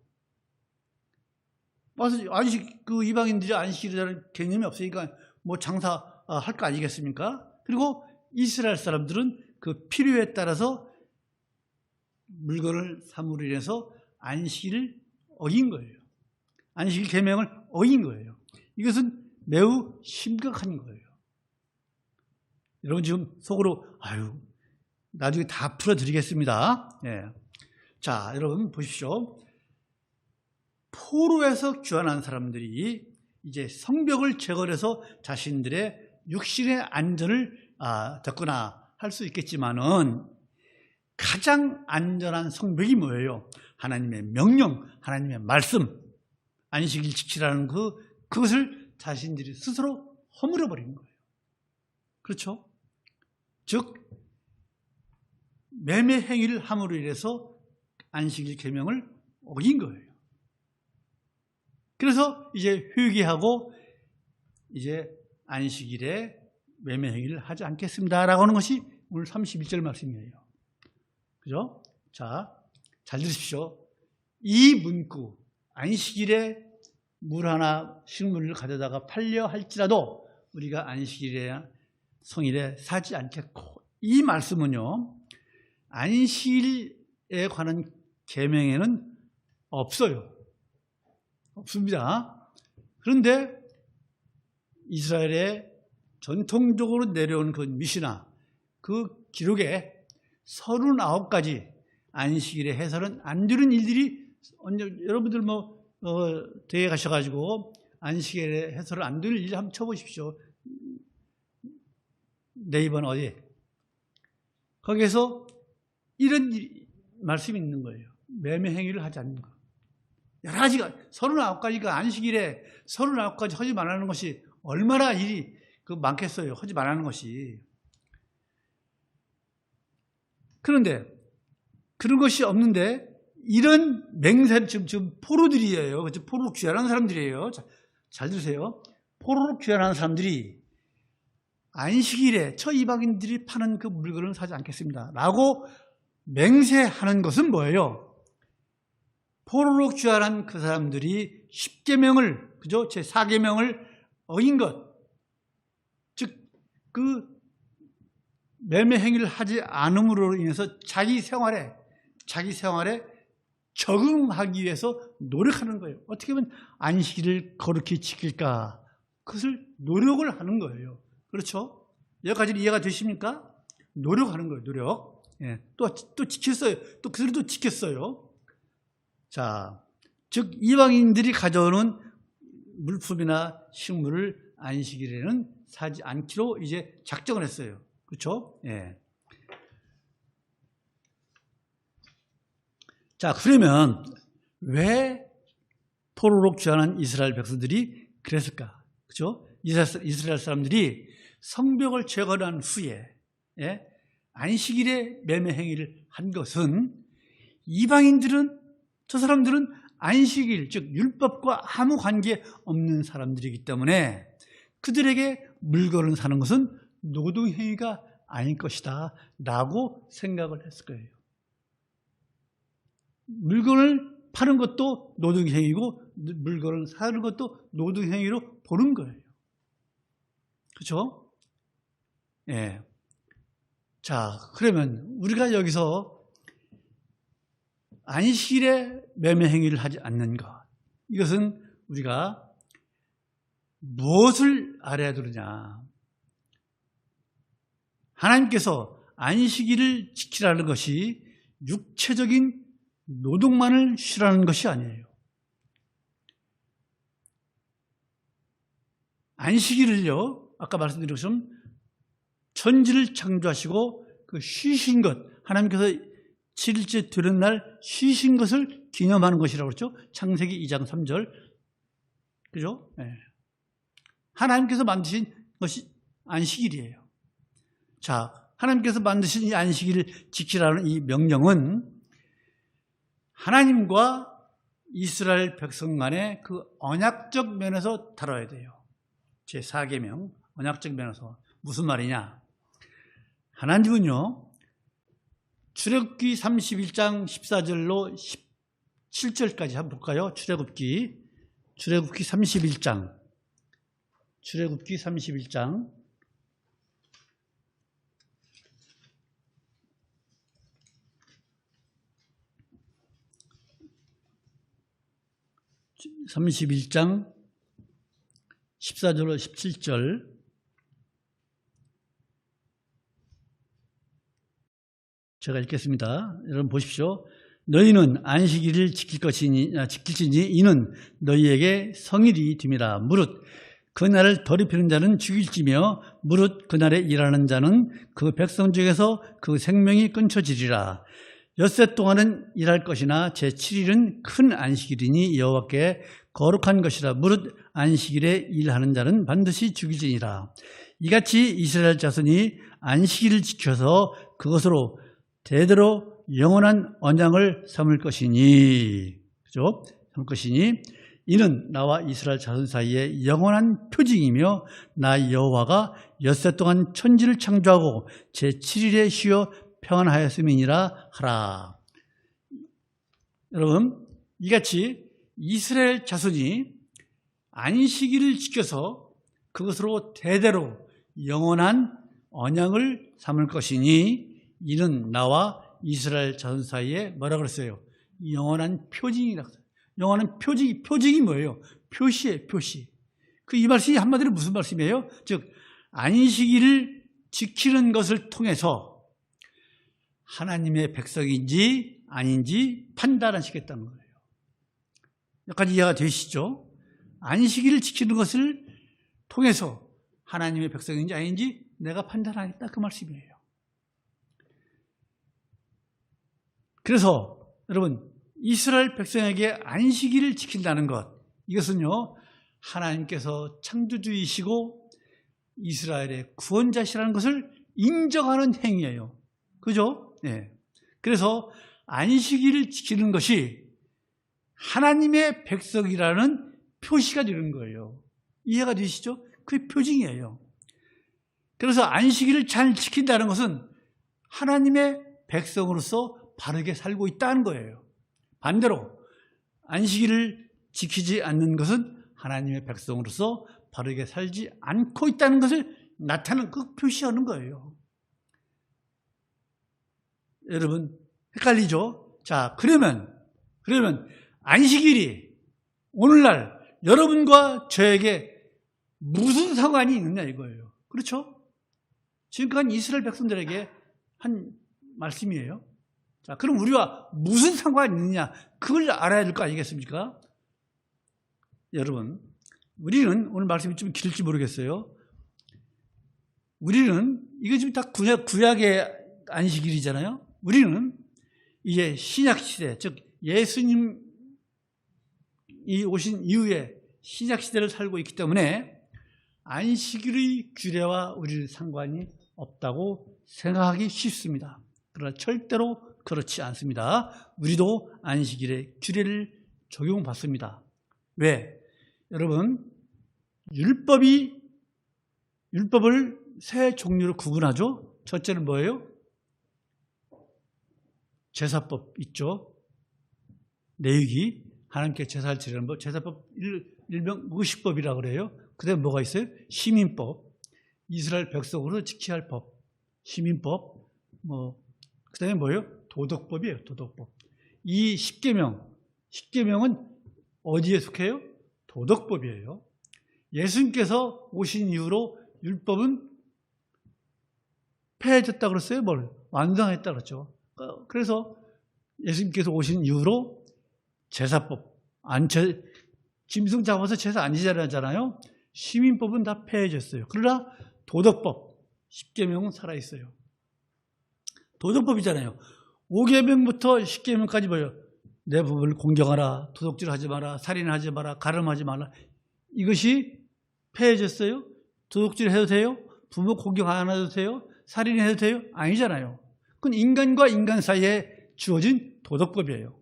그 이방인들이 안식일이라는 개념이 없으니까 뭐 장사할 거 아니겠습니까? 그리고 이스라엘 사람들은 그 필요에 따라서 물건을 삼으로 인해서 안식일을 어긴 거예요. 안식일 계명을 어긴 거예요. 이것은 매우 심각한 거예요. 여러분 지금 속으로 나중에 다 풀어드리겠습니다. 예. 자, 여러분 보십시오. 포로에서 귀환한 사람들이 이제 성벽을 제거해서 자신들의 육신의 안전을 덮거나 할 수 있겠지만은 가장 안전한 성벽이 뭐예요? 하나님의 명령, 하나님의 말씀, 안식일 지키라는 그것을 자신들이 스스로 허물어 버린 거예요. 그렇죠? 즉 매매 행위를 함으로 인해서 안식일 계명을 어긴 거예요. 그래서 이제 회개하고 이제 안식일에 매매 행위를 하지 않겠습니다라고 하는 것이 오늘 31절 말씀이에요. 그죠? 자, 잘 들으십시오. 이 문구, 안식일에 물 하나 식물을 가져다가 팔려 할지라도 우리가 안식일에 성일에 사지 않겠고, 이 말씀은요, 안식일에 관한 계명에는 없어요. 없습니다. 그런데 이스라엘에 전통적으로 내려온 그 미시나, 그 기록에 39가지 안식일의 해설은 안 되는 일들이, 여러분들 대회 가셔가지고 안식일의 해설을 안 되는 일 한번 쳐보십시오. 네이버는 어디? 거기에서 이런 말씀이 있는 거예요. 매매 행위를 하지 않는 것. 여러 가지가, 39가지가 안식일에 39가지 하지 말라는 것이 얼마나 일이 많겠어요. 하지 말라는 것이. 그런데 그런 것이 없는데 이런 맹세를 지금 포로들이에요. 포로로 귀환하는 사람들이에요. 잘 들으세요. 포로로 귀환하는 사람들이 안식일에 저 이방인들이 파는 그 물건을 사지 않겠습니다 라고 맹세하는 것은 뭐예요? 포로로 귀환한 그 사람들이 10계명을, 그죠? 제 4계명을 어긴 것, 즉 그 매매 행위를 하지 않음으로 인해서 자기 생활에 적응하기 위해서 노력하는 거예요. 어떻게 보면 안식일을 거룩히 지킬까, 그것을 노력을 하는 거예요. 그렇죠? 여기까지 이해가 되십니까? 노력하는 거예요. 노력. 예. 또 지켰어요. 또 그들도 지켰어요. 자, 즉 이방인들이 가져오는 물품이나 식물을 안식일에는 사지 않기로 이제 작정을 했어요. 그렇죠? 예. 자, 그러면 왜 포로로 귀환한 이스라엘 백성들이 그랬을까? 그렇죠? 이스라엘 사람들이 성벽을 재건한 후에 안식일에 매매 행위를 한 것은 이방인들은 저 사람들은 안식일 즉 율법과 아무 관계 없는 사람들이기 때문에 그들에게 물건을 사는 것은 노동행위가 아닐 것이다 라고 생각을 했을 거예요. 물건을 파는 것도 노동행위고 물건을 사는 것도 노동행위로 보는 거예요. 그렇죠? 예. 자, 그러면 우리가 여기서 안식일에 매매 행위를 하지 않는 것, 이것은 우리가 무엇을 알아야 되느냐? 하나님께서 안식일을 지키라는 것이 육체적인 노동만을 쉬라는 것이 아니에요. 안식일을요, 아까 말씀드린 것처럼 천지를 창조하시고 그 쉬신 것, 하나님께서 7일째 되는 날 쉬신 것을 기념하는 것이라고 그랬죠. 창세기 2장 3절. 그죠? 네. 하나님께서 만드신 것이 안식일이에요. 자, 하나님께서 만드신 이 안식일을 지키라는 이 명령은 하나님과 이스라엘 백성 간의 그 언약적 면에서 다뤄야 돼요. 제4계명, 언약적 면에서. 무슨 말이냐? 하나님은요, 출애굽기 31장 14절로 17절까지 한번 볼까요? 출애굽기 31장. 출애굽기 31장. 31장 14절로 17절. 제가 읽겠습니다. 여러분 보십시오. 너희는 안식일을 지킬지니 이는 너희에게 성일이 됨이라. 무릇 그날을 더럽히는 자는 죽일지며 무릇 그날에 일하는 자는 그 백성 중에서 그 생명이 끊쳐지리라. 엿새 동안은 일할 것이나 제7일은 큰 안식일이니 여호와께 거룩한 것이라. 무릇 안식일에 일하는 자는 반드시 죽일지니라. 이같이 이스라엘 자손이 안식일을 지켜서 그것으로 대대로 영원한 언약을 삼을 것이니, 그죠? 삼을 것이니 이는 나와 이스라엘 자손 사이에 영원한 표징이며 나 여호와가 엿새 동안 천지를 창조하고 제7일에 쉬어 평안하였음이니라 하라. 여러분, 이같이 이스라엘 자손이 안식일을 지켜서 그것으로 대대로 영원한 언약을 삼을 것이니 이는 나와 이스라엘 자손 사이에 뭐라 그랬어요? 영원한 표징이라고. 영원한 표징이 뭐예요? 표시예요, 표시. 이 말씀이 한마디로 무슨 말씀이에요? 즉, 안식일을 지키는 것을 통해서 하나님의 백성인지 아닌지 판단하시겠다는 거예요. 여기까지 이해가 되시죠? 안식일을 지키는 것을 통해서 하나님의 백성인지 아닌지 내가 판단하겠다, 그 말씀이에요. 그래서 여러분, 이스라엘 백성에게 안식일을 지킨다는 것, 이것은요 하나님께서 창조주이시고 이스라엘의 구원자시라는 것을 인정하는 행위예요. 그죠? 네. 그래서 안식일을 지키는 것이 하나님의 백성이라는 표시가 되는 거예요. 이해가 되시죠? 그게 표징이에요. 그래서 안식일을 잘 지킨다는 것은 하나님의 백성으로서 바르게 살고 있다는 거예요. 반대로 안식일을 지키지 않는 것은 하나님의 백성으로서 바르게 살지 않고 있다는 것을 나타내는, 그 표시하는 거예요. 여러분 헷갈리죠? 자, 그러면 안식일이 오늘날 여러분과 저에게 무슨 상관이 있느냐 이거예요. 그렇죠? 지금까지 이스라엘 백성들에게 한 말씀이에요. 자, 그럼 우리와 무슨 상관이 있느냐, 그걸 알아야 될 거 아니겠습니까? 여러분, 우리는 오늘 말씀이 좀 길을지 모르겠어요. 우리는 이거 지금 다 구약의 안식일이잖아요. 우리는 이제 신약 시대, 즉 예수님이 오신 이후에 신약 시대를 살고 있기 때문에 안식일의 규례와 우리는 상관이 없다고 생각하기 쉽습니다. 그러나 절대로 그렇지 않습니다. 우리도 안식일의 규례를 적용받습니다. 왜? 여러분, 율법을 세 종류로 구분하죠. 첫째는 뭐예요? 제사법 있죠. 레위기, 하나님께 제사를 드리는 법, 제사법 일명 의식법이라고 그래요. 그 다음에 뭐가 있어요? 시민법, 이스라엘 백성으로 지켜야 할 법, 시민법, 그 다음에 뭐예요? 도덕법이에요. 도덕법. 이 10계명은 어디에 속해요? 도덕법이에요. 예수님께서 오신 이후로 율법은 폐해졌다 그랬어요? 완성했다 그랬죠. 그래서 예수님께서 오신 이후로 제사법, 짐승 잡아서 제사 안 지잖아요. 시민법은 다 폐해졌어요. 그러나 도덕법, 10계명은 살아있어요. 도덕법이잖아요. 5계명부터 10계명까지 뭐예요? 내 부모를 공경하라, 도둑질하지 마라, 살인하지 마라, 가늠하지 마라. 이것이 폐해졌어요? 도둑질 해도 돼요? 부모 공경 안 해도 돼요? 살인해도 돼요? 아니잖아요. 그건 인간과 인간 사이에 주어진 도덕법이에요.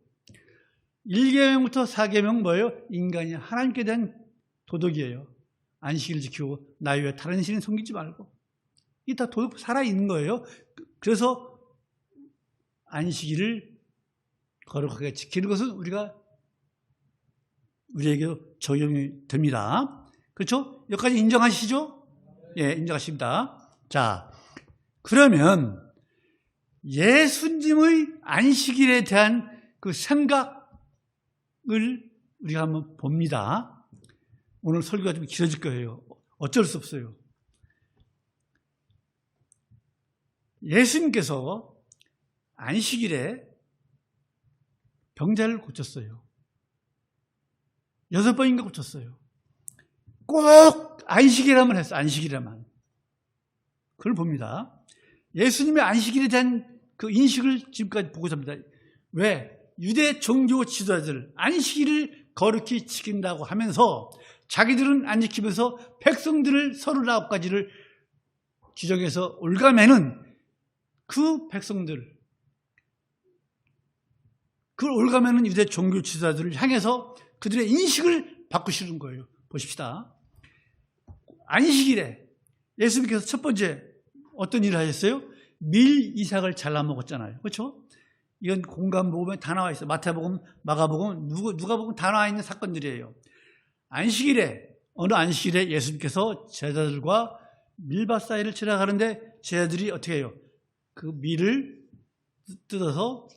1계명부터 4계명 뭐예요? 인간이 하나님께 대한 도덕이에요. 안식일을 지키고 나 외에 다른 신을 섬기지 말고. 이게 다 도덕 살아있는 거예요. 그래서 안식일을 거룩하게 지키는 것은 우리에게 적용이 됩니다. 그렇죠? 여기까지 인정하시죠? 예, 인정하십니다. 자, 그러면 예수님의 안식일에 대한 그 생각을 우리가 한번 봅니다. 오늘 설교가 좀 길어질 거예요. 어쩔 수 없어요. 예수님께서 안식일에 병자를 고쳤어요. 6번인가 고쳤어요. 꼭 안식일에만 했어요. 안식일에만. 그걸 봅니다. 예수님의 안식일에 대한 그 인식을 지금까지 보고 있습니다. 왜? 유대 종교 지도자들 안식일을 거룩히 지킨다고 하면서 자기들은 안 지키면서 백성들을 39가지를 규정해서 올가매는 그 백성들, 그걸 올가매는 유대 종교 지도자들을 향해서 그들의 인식을 바꾸시는 거예요. 보십시다. 안식일에 예수님께서 첫 번째 어떤 일을 하셨어요? 밀 이삭을 잘라 먹었잖아요. 그렇죠? 이건 공간복음에 다 나와 있어요. 마태복음, 마가복음, 누가복음 다 나와 있는 사건들이에요. 어느 안식일에 예수님께서 제자들과 밀밭 사이를 지나가는데 제자들이 어떻게 해요? 그 밀을 뜯어서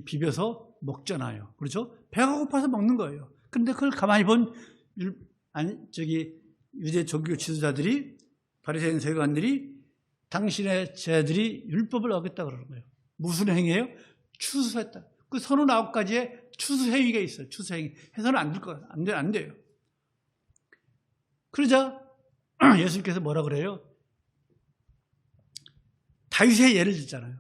비벼서 먹잖아요. 그렇죠? 배가 고파서 먹는 거예요. 그런데 그걸 가만히 본 유대 종교 지도자들이, 바리새인 서기관들이 당신의 제자들이 율법을 어겼다 그러는 거예요. 무슨 행위예요? 추수했다. 그 39가지의 추수행위가 있어요. 추수행위. 해서는 안 될 거예요. 안 돼요. 그러자 예수님께서 뭐라 그래요? 다윗의 예를 들잖아요.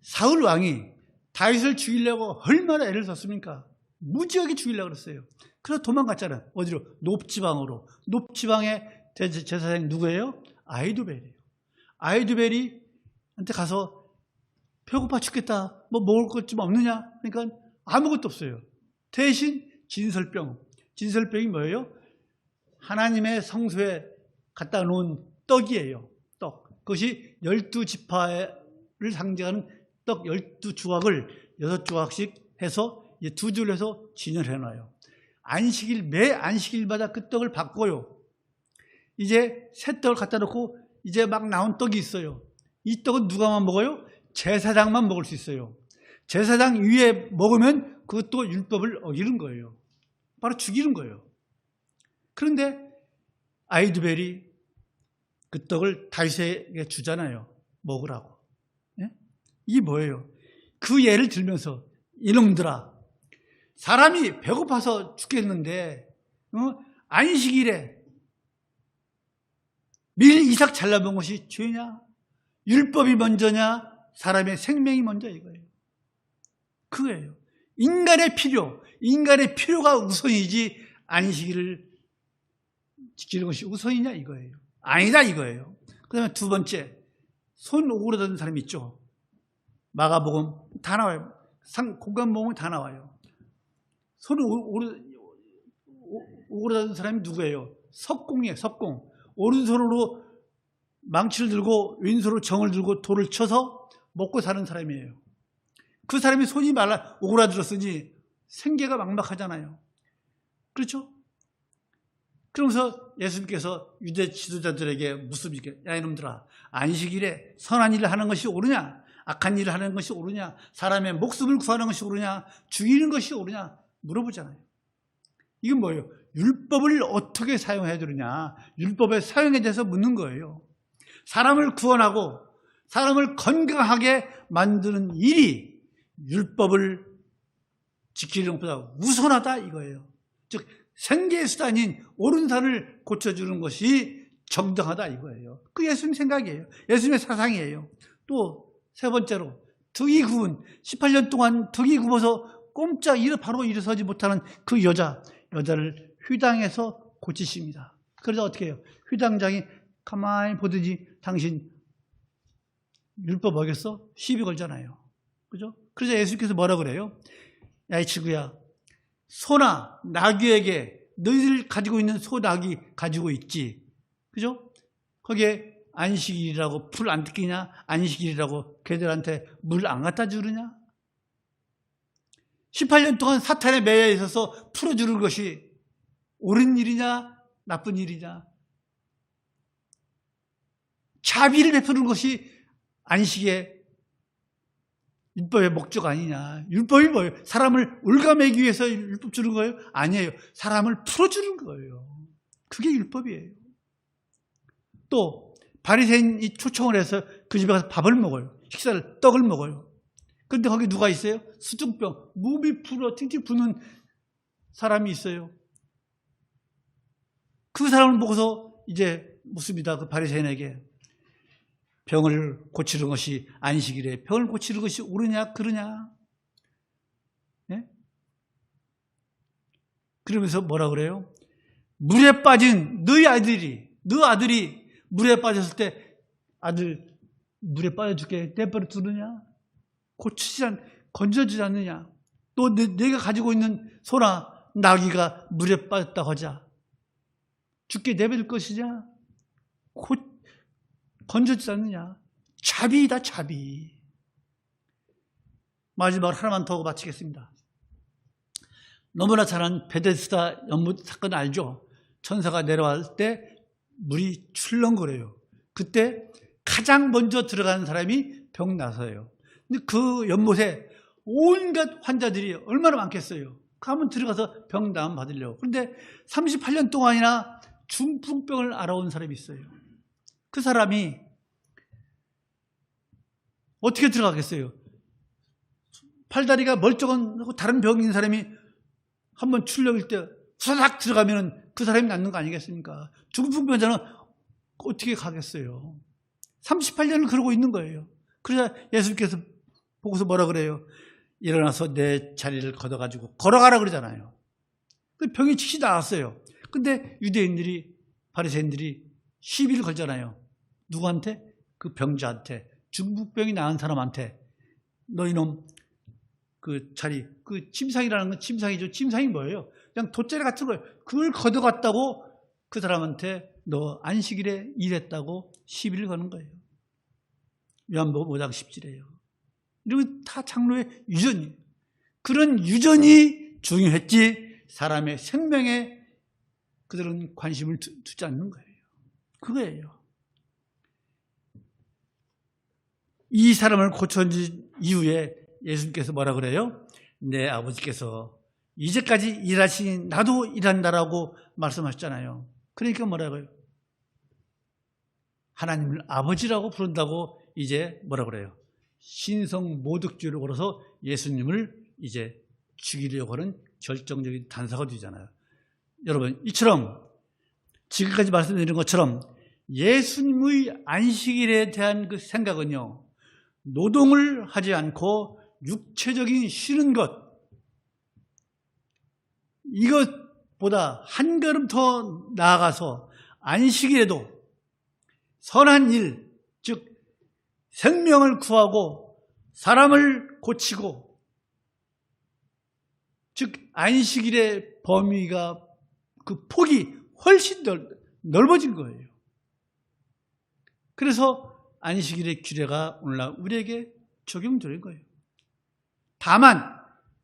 사울 왕이 다윗을 죽이려고 얼마나 애를 썼습니까? 무지하게 죽이려고 그랬어요. 그래서 도망갔잖아요. 어디로? 높지방으로. 높지방의 제사장 누구예요? 아히두벨이에요. 아히두벨이한테 가서 배고파 죽겠다. 뭐 먹을 것 좀 없느냐? 그러니까 아무것도 없어요. 대신 진설병이 뭐예요? 하나님의 성소에 갖다 놓은 떡이에요. 떡. 그것이 12지파를 상징하는 떡 12조각을 6조각씩 해서 2줄 해서 진열해 놔요. 매 안식일마다 그 떡을 바꿔요. 이제 새 떡을 갖다 놓고 이제 막 나온 떡이 있어요. 이 떡은 누가만 먹어요? 제사장만 먹을 수 있어요. 제사장 위에 먹으면 그것도 율법을 어기는 거예요. 바로 죽이는 거예요. 그런데 아히두벨이 그 떡을 다윗에게 주잖아요. 먹으라고. 예? 이게 뭐예요? 그 예를 들면서 이놈들아, 사람이 배고파서 죽겠는데 안식일에 밀 이삭 잘라본 것이 죄냐? 율법이 먼저냐? 사람의 생명이 먼저 이거예요. 그거예요. 인간의 필요가 우선이지 안식일을 지키는 것이 우선이냐 이거예요. 아니다 이거예요. 그 다음에 두 번째, 손 오그라드는 사람이 있죠. 마가복음 다 나와요. 공간복음 다 나와요. 손 오그라드는 사람이 누구예요? 석공이에요. 석공. 오른손으로 망치를 들고 왼손으로 정을 들고 돌을 쳐서 먹고 사는 사람이에요. 그 사람이 손이 오그라들었으니 생계가 막막하잖아요. 그렇죠? 그러면서 예수님께서 유대 지도자들에게 묻습니까? 야 이놈들아, 안식일에 선한 일을 하는 것이 옳으냐, 악한 일을 하는 것이 옳으냐, 사람의 목숨을 구하는 것이 옳으냐, 죽이는 것이 옳으냐 물어보잖아요. 이건 뭐예요? 율법을 어떻게 사용해야 되느냐, 율법의 사용에 대해서 묻는 거예요. 사람을 구원하고 사람을 건강하게 만드는 일이 율법을 지키는 것보다 우선하다 이거예요. 즉 생계의 수단인 옳은 산을 고쳐주는 것이 정당하다 이거예요. 그 예수님 생각이에요. 예수님의 사상이에요. 또 세 번째로 덕이 굽은 18년 동안 덕이 굽어서 꼼짝 바로 일어서지 못하는 그 여자를 휘당해서 고치십니다. 그래서 어떻게 해요? 휘당장이 가만히 보더니 당신 율법 어겼어? 시비 걸잖아요. 그죠? 그래서 예수님께서 뭐라 그래요? 야, 이 친구야, 소나 나귀에게 너희들 가지고 있는 소, 나귀 가지고 있지. 그죠? 거기에 안식일이라고 풀 안 뜯기냐? 안식일이라고 걔들한테 물 안 갖다 주느냐? 18년 동안 사탄에 매여 있어서 풀어주는 것이 옳은 일이냐? 나쁜 일이냐? 자비를 베푸는 것이 안식의 율법의 목적 아니냐? 율법이 뭐예요? 사람을 올가매기 위해서 율법 주는 거예요? 아니에요. 사람을 풀어주는 거예요. 그게 율법이에요. 또 바리새인이 초청을 해서 그 집에 가서 밥을 먹어요. 식사를, 떡을 먹어요. 그런데 거기 누가 있어요? 수중병, 몸이 불어 팅팅 부는 사람이 있어요. 그 사람을 보고서 이제 묻습니다. 그 바리새인에게. 병을 고치는 것이 안식일에 병을 고치는 것이 옳으냐 그러냐? 네? 그러면서 뭐라 그래요? 물에 빠진 너 아들이 물에 빠졌을 때 아들 물에 빠져줄게 내버려 두느냐? 건져주지 않느냐? 또 내가 가지고 있는 소나 나귀가 물에 빠졌다고 하자 죽게 내버릴 것이냐? 건져주지 않느냐? 자비이다, 자비. 마지막으로 하나만 더 하고 마치겠습니다. 너무나 잘 아는 베데스다 연못 사건 알죠? 천사가 내려왔을 때 물이 출렁거려요. 그때 가장 먼저 들어가는 사람이 병 나서예요. 근데 그 연못에 온갖 환자들이 얼마나 많겠어요. 그 한번 들어가서 병 나음 받으려고. 그런데 38년 동안이나 중풍병을 알아온 사람이 있어요. 그 사람이 어떻게 들어가겠어요? 팔다리가 멀쩡한 다른 병이 있는 사람이 한번 출렁일 때 후다닥 들어가면 그 사람이 낫는 거 아니겠습니까? 중풍병자는 어떻게 가겠어요? 38년을 그러고 있는 거예요. 그러자 예수님께서 보고서 뭐라 그래요? 일어나서 내 자리를 걷어가지고 걸어가라 그러잖아요. 그 병이 즉시 나았어요. 근데 유대인들이, 바리새인들이 시비를 걸잖아요. 누구한테? 그 병자한테, 중풍병이 나은 사람한테. 너 이놈, 그 자리, 그 침상이라는 건 침상이죠. 침상이 뭐예요? 그냥 돗자리 같은 거예요. 그걸 걷어갔다고 그 사람한테 너 안식일에 일했다고 시비를 거는 거예요. 요한복음 5장 10절이에요. 이러면 다 장로의 유전이에요. 그런 유전이 중요했지 사람의 생명에 그들은 관심을 두지 않는 거예요. 그거예요. 이 사람을 고쳐준 이후에 예수님께서 뭐라 그래요? 내 아버지께서 이제까지 일하시니 나도 일한다라고 말씀하셨잖아요. 그러니까 뭐라고요? 하나님을 아버지라고 부른다고 이제 뭐라 그래요? 신성 모독죄를 걸어서 예수님을 이제 죽이려고 하는 결정적인 단서가 되잖아요. 여러분, 이처럼 지금까지 말씀드린 것처럼 예수님의 안식일에 대한 그 생각은요, 노동을 하지 않고 육체적인 쉬는 것, 이것보다 한 걸음 더 나아가서 안식일에도 선한 일, 즉 생명을 구하고 사람을 고치고, 즉 안식일의 범위가, 그 폭이 훨씬 넓어진 거예요. 그래서 안식일의 규례가 오늘날 우리에게 적용되는 거예요. 다만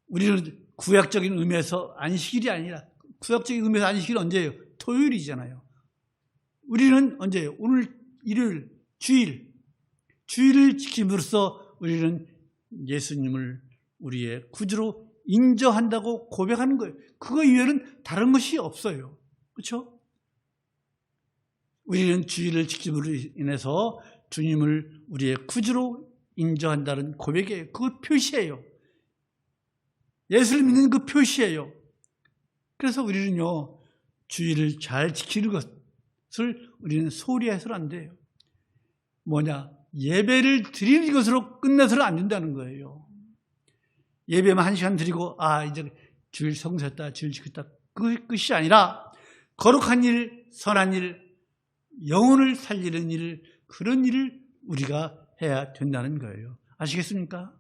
우리는 구약적인 의미에서 안식일이 아니라, 구약적인 의미에서 안식일은 언제예요? 토요일이잖아요. 우리는 언제예요? 오늘 일요일, 주일을 지킴으로써 우리는 예수님을 우리의 구주로 인정한다고 고백하는 거예요. 그거 이외에는 다른 것이 없어요. 그렇죠? 우리는 주일을 지킴으로 인해서 주님을 우리의 구주로 인정한다는 고백이에요. 그거 표시예요. 예수를 믿는 그 표시예요. 그래서 우리는요, 주일을 잘 지키는 것을 우리는 소홀히 해서는 안 돼요. 뭐냐? 예배를 드리는 것으로 끝내서는 안 된다는 거예요. 예배만 1시간 드리고, 이제 주일 성수했다, 주일 지켰다, 그 끝이 아니라 거룩한 일, 선한 일, 영혼을 살리는 일, 그런 일을 우리가 해야 된다는 거예요. 아시겠습니까?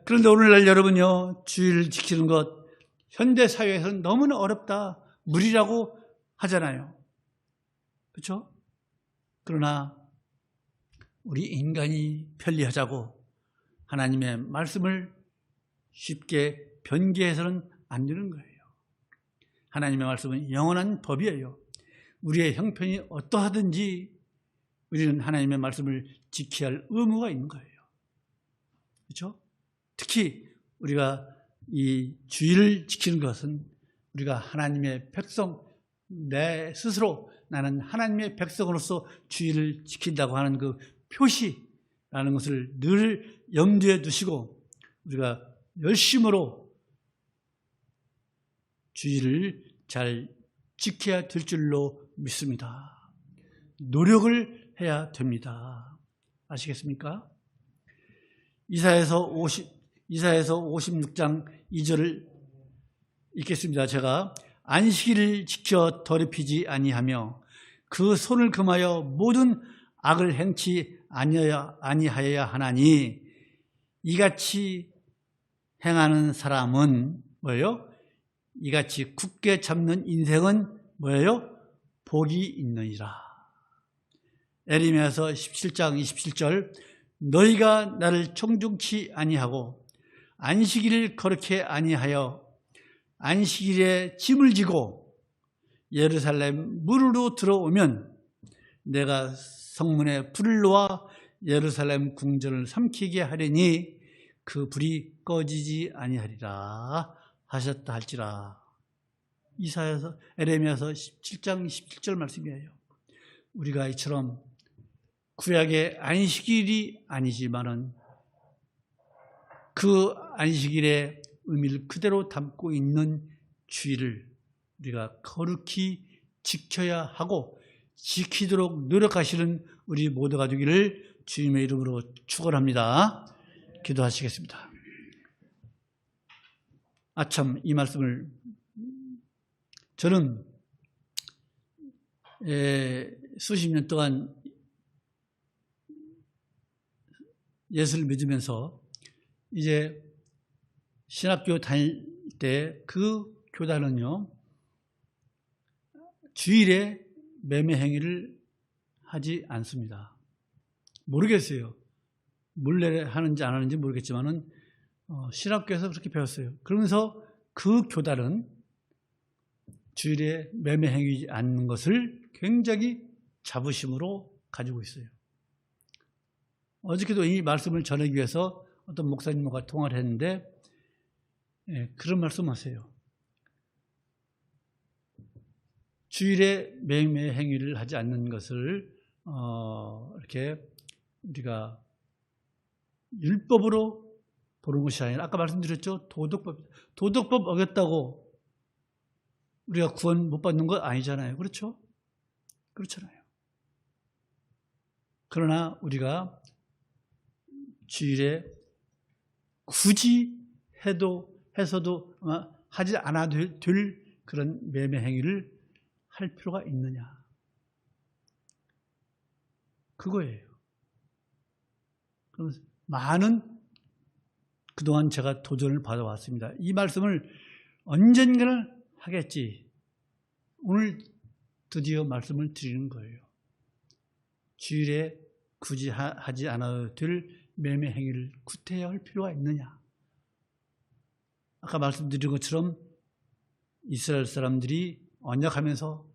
그런데 오늘날 여러분요, 주일을 지키는 것, 현대 사회에서는 너무나 어렵다, 무리라고 하잖아요. 그렇죠? 그러나 우리 인간이 편리하자고 하나님의 말씀을 쉽게 변개해서는 안 되는 거예요. 하나님의 말씀은 영원한 법이에요. 우리의 형편이 어떠하든지 우리는 하나님의 말씀을 지켜야 할 의무가 있는 거예요. 그렇죠? 특히 우리가 이 주일을 지키는 것은 우리가 하나님의 백성, 내 스스로 나는 하나님의 백성으로서 주일을 지킨다고 하는 그 표시라는 것을 늘 염두에 두시고 우리가 열심으로 주일을 잘 지켜야 될 줄로 믿습니다. 노력을 해야 됩니다. 아시겠습니까? 이사야서 56장 2절을 읽겠습니다. 제가 안식일을 지켜 더럽히지 아니하며 그 손을 금하여 모든 악을 행치 아니하여야 하나니 이같이 행하는 사람은 뭐예요? 이같이 굳게 잡는 인생은 뭐예요? 복이 있느니라. 에레미야서 17장 27절 너희가 나를 청중치 아니하고 안식일을 거룩히 아니하여 안식일에 짐을 지고 예루살렘 무리로 들어오면 내가 성문에 불을 놓아 예루살렘 궁전을 삼키게 하려니 그 불이 꺼지지 아니하리라 하셨다 할지라. 이사야서 에레미야서 17장 27절 말씀이에요. 우리가 이처럼 구약의 안식일이 아니지만은 그 안식일의 의미를 그대로 담고 있는 주일을 우리가 거룩히 지켜야 하고 지키도록 노력하시는 우리 모두가 되기를 주님의 이름으로 축원합니다. 기도하시겠습니다. 아참 이 말씀을 저는 수십 년 동안 예수를 믿으면서 이제 신학교 다닐 때 그 교단은요 주일에 매매 행위를 하지 않습니다. 모르겠어요. 몰래 하는지 안 하는지 모르겠지만은 신학교에서 그렇게 배웠어요. 그러면서 그 교단은 주일에 매매 행위지 않는 것을 굉장히 자부심으로 가지고 있어요. 어저께도 이 말씀을 전하기 위해서 어떤 목사님과 통화를 했는데 그런 말씀하세요. 주일에 매매 행위를 하지 않는 것을 이렇게 우리가 율법으로 보는 것이 아니라 아까 말씀드렸죠. 도덕법 어겼다고 우리가 구원 못 받는 거 아니잖아요. 그렇죠? 그렇잖아요. 그러나 우리가 주일에 굳이 해서도 아마 하지 않아도 될 그런 매매 행위를 할 필요가 있느냐. 그거예요. 그럼 많은 그동안 제가 도전을 받아왔습니다. 이 말씀을 언젠가는 하겠지. 오늘 드디어 말씀을 드리는 거예요. 주일에 굳이 하지 않아도 될 매매 행위를 구태해야 할 필요가 있느냐. 아까 말씀드린 것처럼 이스라엘 사람들이 언약하면서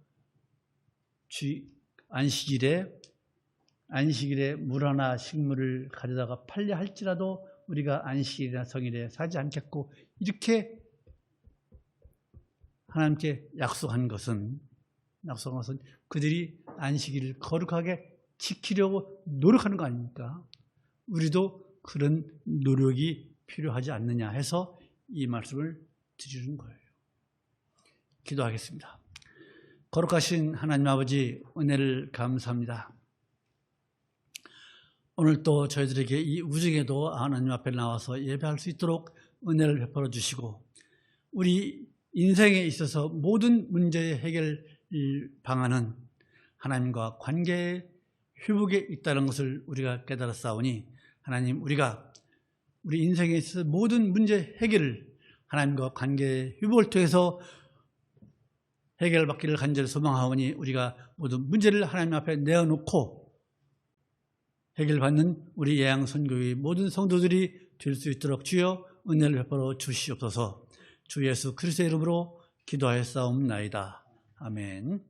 안식일에 물 하나 식물을 가져다가 팔려 할지라도 우리가 안식일이나 성일에 사지 않겠고, 이렇게 하나님께 약속한 것은 그들이 안식일을 거룩하게 지키려고 노력하는 거 아닙니까? 우리도 그런 노력이 필요하지 않느냐 해서 이 말씀을 드리는 거예요. 기도하겠습니다. 거룩하신 하나님 아버지, 은혜를 감사합니다. 오늘 또 저희들에게 이 우중에도 하나님 앞에 나와서 예배할 수 있도록 은혜를 베풀어 주시고, 우리 인생에 있어서 모든 문제의 해결 방안은 하나님과 관계의 회복에 있다는 것을 우리가 깨달았사오니, 하나님, 우리가 우리 인생에 있어서 모든 문제 해결을 하나님과 관계의 회복을 통해서 해결받기를 간절히 소망하오니, 우리가 모든 문제를 하나님 앞에 내어놓고 해결받는 우리 예양선교회 모든 성도들이 될 수 있도록 주여 은혜를 베풀어 주시옵소서. 주 예수 그리스도의 이름으로 기도하였사옵나이다. 아멘.